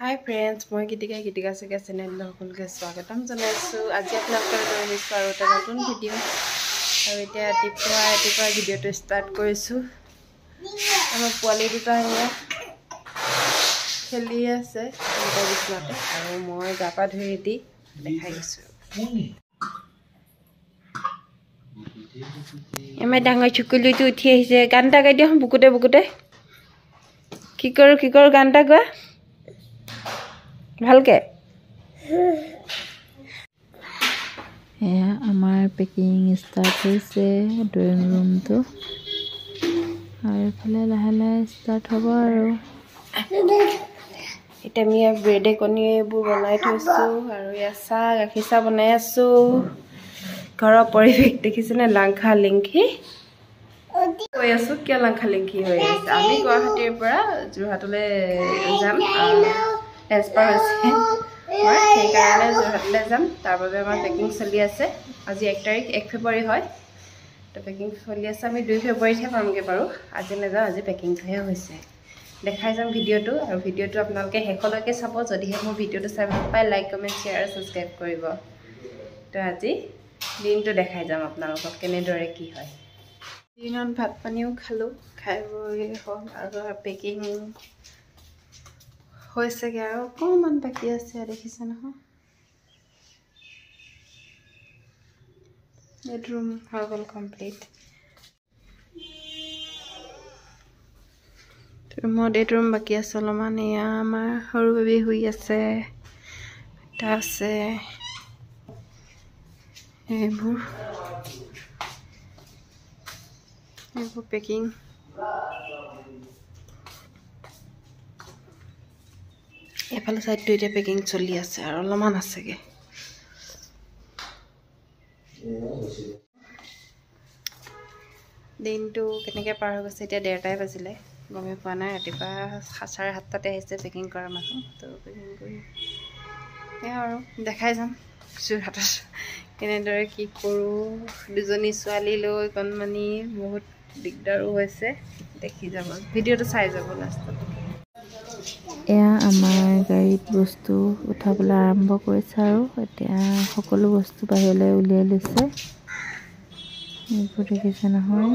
Hi friends, মই গীতিকা চেকা channel সকলোকে স্বাগতম জনাইছো। আজি আপোনালোকৰ লৈ আহিছো আৰু এটা নতুন ভিডিঅ'। আৰু এতিয়া ৰাতিপুৱা ভিডিঅ'টো ষ্টাৰ্ট কৰিছো। আমাৰ পোৱালি দুটা এয়া খেলি আছে বিছনাতে আৰু মই গা পা ধুই দি দেখাই দিছো। এমে ডাঙৰ চুকুলিটো উঠি আহিছে। গানটা গাই দিও বুকুতে কি কৰো গানটা গোৱা ভালকে। এয়া আমাৰ পেকিং ষ্টাৰ্ট হৈছে ড্ৰয়িং ৰুমটো আৰু এফালে লাহে ষ্টাৰ্ট হ'ব আৰু এতিয়া আমি ব্ৰেড কণী এইবোৰ বনাই থৈছো আৰু ইয়া চাহ গাখীৰ চাহ বনাই আছো। ঘৰৰ পৰিৱেশ দেখিছেনে লাংখা লিংখি হৈ আছো। কিয় লাংখা লিংখি হৈ আছে? আমি গুৱাহাটীৰ পৰা যোৰহাটলৈ যাম ট্ৰেন্সফাৰ হৈছে মই সেইকাৰণে যোৰহাটলৈ যাম। তাৰ বাবে আমাৰ পেকিং চলি আছে। আজি 1 ফেব্ৰুৱাৰী হয়, তো পেকিং চলি আছে। আমি 2 ফেব্ৰুৱাৰীতহে পামগৈ বাৰু। আজি নাযাওঁ, আজি পেকিংটোহে হৈছে। দেখাই যাম ভিডিঅ'টো আৰু ভিডিঅ'টো আপোনালোকে শেষলৈকে চাব। যদিহে মোৰ ভিডিঅ'টো চাই ভাল পায় লাইক কমেণ্ট শ্বেয়াৰ আৰু ছাবস্ক্ৰাইব কৰিব। তো আজি দিনটো দেখাই যাম আপোনালোকক কেনেদৰে কি হয়। দিনত ভাত পানীও খালোঁ, খাই বৈ হ'ল আৰু পেকিং হৈছেগৈ আৰু অকণমান বাকী আছে দেখিছে নহয়। বেডৰুম হৈ গ'ল কমপ্লিট। ৰুমত এইটো ৰুম বাকী আছে অলপমান। এয়া আমাৰ সৰু বেবী শুই আছে, এটা আছে এইবোৰ পেকিং। এফালে চাইডটো এতিয়া পেকিং চলি আছে আৰু অলপমান আছেগৈ। দিনটো কেনেকৈ পাৰ হৈ গৈছে এতিয়া 1:30 বাজিলে, গমেই পোৱা নাই। ৰাতিপুৱা 7:30 আহিছে পেকিং কৰা মানুহ। তো পেকিং কৰি এয়া আৰু দেখাই যাম যোৰহাটত কেনেদৰে কি কৰোঁ। দুজনী ছোৱালী লৈ কণমানি বহুত দিগদাৰো হৈছে। দেখি যাব, ভিডিঅ'টো চাই যাব লাষ্টত। এয়া আমাৰ গাড়ীত বস্তু উঠাবলৈ আৰম্ভ কৰিছে আৰু এতিয়া সকলো বস্তু বাহিৰলৈ উলিয়াই লৈছে। এইবোৰ দেখিছে নহয়,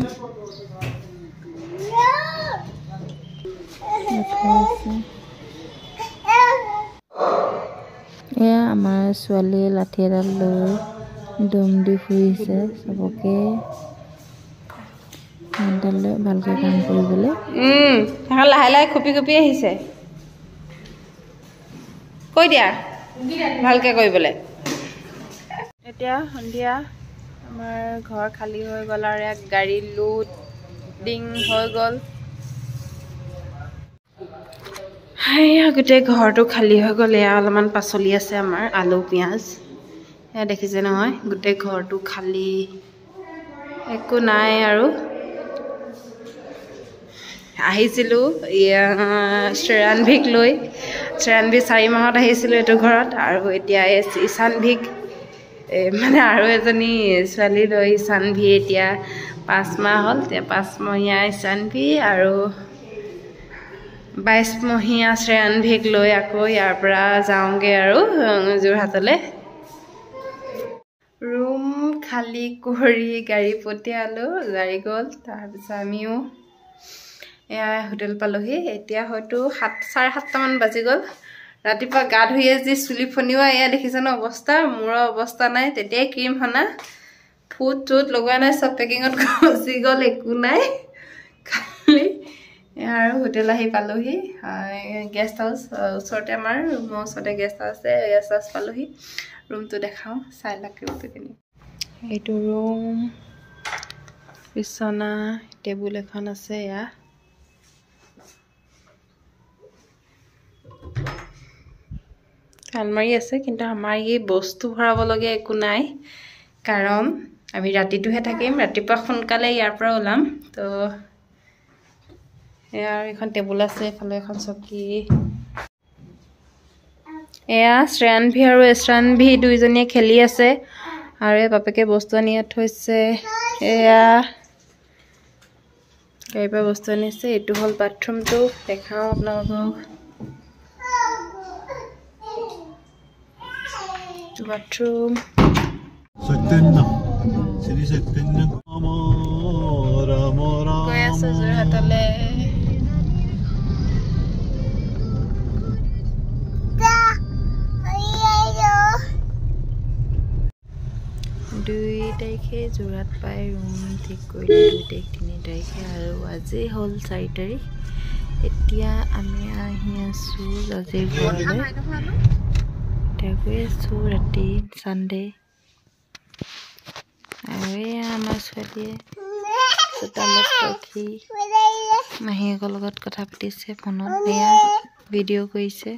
এয়া আমাৰ ছোৱালীয়ে লাঠি এডাল লৈ দম দি ফুৰিছে চবকে এডাল লৈ ভালকৈ কাম কৰিবলৈ। লাহে লাহে খুপি আহিছে, কৈ দিয়া ভালকৈ কৰিবলৈ। এতিয়া সন্ধিয়া আমাৰ ঘৰ খালী হৈ গ'ল আৰু এক গাড়ী লোডিং হৈ গ'ল। এয়া গোটেই ঘৰটো খালী হৈ গ'ল। এয়া অলপমান পাচলি আছে আমাৰ, আলু পিঁয়াজ এয়া দেখিছে নহয়। গোটেই ঘৰটো খালী, একো নাই আৰু। আহিছিলোঁ এয়া শ্ৰেয়ানভিক লৈ। শ্ৰেয়ানভি 4 মাহত আহিছিলোঁ এইটো ঘৰত, আৰু এতিয়া ঈশানভিক মানে আৰু এজনী ছোৱালী লৈ ঈশানভি এতিয়া 5 মাহ হ'ল। এতিয়া 5 মহীয়া ঈশানভি আৰু 22 মহীয়া শ্ৰেয়ানভিক লৈ আকৌ ইয়াৰ পৰা যাওঁগৈ আৰু যোৰহাটলৈ। ৰুম খালী কৰি গাড়ী পঠিয়ালোঁ, গাড়ী গ'ল। তাৰপিছত আমিও এয়া হোটেল পালোহি। এতিয়া হয়তো 7:30মান বাজি গ'ল। ৰাতিপুৱা গা ধুয়ে যি চুলি ফনিওৱা এয়া দেখিছে ন অৱস্থা। মূৰৰ অৱস্থা নাই। তেতিয়াই ক্ৰীম সনা, ফুট চুট লগোৱা নাই, চব পেকিঙত গুচি গ'ল, একো নাই খালি। আৰু হোটেল আহি পালোহি। গেষ্ট হাউচ ওচৰতে, আমাৰ ৰুমৰ ওচৰতে গেষ্ট হাউচ আছে। গেষ্ট হাউচ পালোহি। ৰুমটো দেখাওঁ, চাই লাগ ৰুমটো কেনে। এইটো ৰুম, বিচনা, টেবুল এখন আছে। এয়া আলমাৰি আছে, কিন্তু আমাৰ এই বস্তু ভৰাবলগীয়া একো নাই, কাৰণ আমি ৰাতিটোহে থাকিম। ৰাতিপুৱা সোনকালে ইয়াৰ পৰা ওলাম। তো এয়া আৰু এখন টেবুল আছে, এইফালে এখন চকী। এয়া শ্ৰেয়ানভি আৰু ঈশানভি দুইজনীয়ে খেলি আছে, আৰু এই বাপেকে বস্তু আনি ইয়াত থৈছে। এয়া গাড়ীৰ পৰা বস্তু আনিছে। এইটো হ'ল বাথৰুমটো, দেখাওঁ আপোনালোকক। bathroom. Settenna. Siri settenna. Amora. Goi asu Jorhatale. দুই তাৰিখে যোৰহাট পাই ৰুম ঠিক কৰিলোঁ 2 তাৰিখ 3 তাৰিখে আৰু আজি হ'ল 4 তাৰিখ এতিয়া আমি আহি আছোঁ জাজিৰ ঘৰলৈ এতিয়া গৈ আছোঁ ৰাতি চানডে আৰু এয়া আমাৰ ছোৱালীয়ে চোতালত ৰখি মাহীয়েকৰ লগত কথা পাতিছে ফোনত এয়া ভিডিঅ' কৰিছে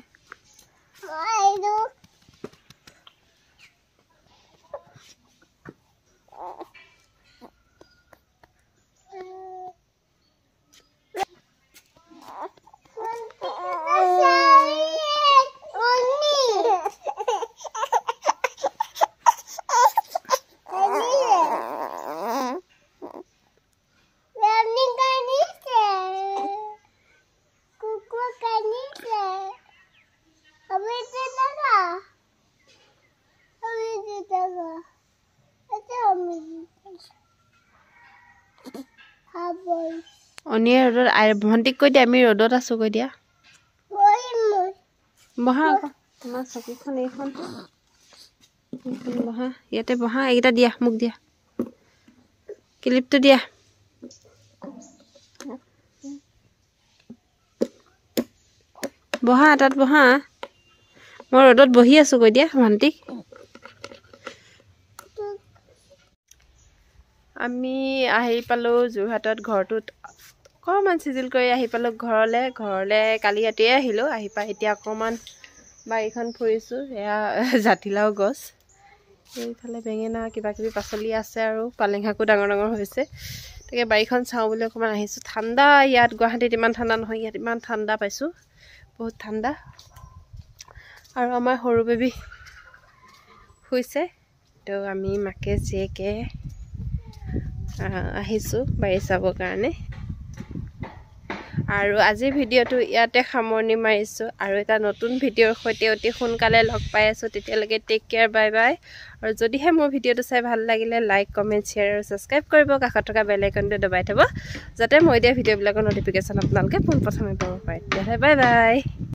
অনিয়ে ৰ'দত ভণ্টিক কৈ দিয়া আমি ৰ'দত আছোঁ কৈ দিয়া বহা আকৌ তোমাৰ চকীখন এইখন বহা ইয়াতে বহা এইকেইটা দিয়া মোক দিয়া ক্লিপটো দিয়া বহা তাত বহা মই ৰ'দত বহি আছোঁ কৈ দিয়া ভণ্টিক আমি আহি পালোঁ যোৰহাটত ঘৰটোত অকণমান চিজিল কৰি আহি পালোঁ ঘৰলৈ কালি ৰাতিয়ে আহিলোঁ আহি পাই এতিয়া অকণমান বাৰীখন ফুৰিছোঁ এয়া জাতিলাও গছ এইফালে বেঙেনা কিবাকিবি পাচলি আছে আৰু পালেং শাকো ডাঙৰ ডাঙৰ হৈছে তাকে বাৰীখন চাওঁ বুলি অকণমান আহিছোঁ ঠাণ্ডা ইয়াত গুৱাহাটীত ইমান ঠাণ্ডা নহয় ইয়াত ইমান ঠাণ্ডা পাইছোঁ বহুত ঠাণ্ডা আৰু আমাৰ সৰু বেবী শুইছে তো আমি মাকে জীয়েকে আহিছোঁ বাৰী চাবৰ কাৰণে আৰু আজিৰ ভিডিঅ'টো ইয়াতে সামৰণি মাৰিছোঁ আৰু এটা নতুন ভিডিঅ'ৰ সৈতে অতি সোনকালে লগ পাই আছোঁ তেতিয়ালৈকে টেক কেয়াৰ বাই বাই আৰু যদিহে মোৰ ভিডিঅ'টো চাই ভাল লাগিলে লাইক কমেণ্ট শ্বেয়াৰ আৰু ছাবস্ক্ৰাইব কৰিব কাষত থকা বেল আইকনটো দবাই থ'ব যাতে মই দিয়া ভিডিঅ'বিলাকৰ ন'টিফিকেশ্যন আপোনালোকে পোনপ্ৰথমে পাব পাৰে তেতিয়াহ'লে বাই বাই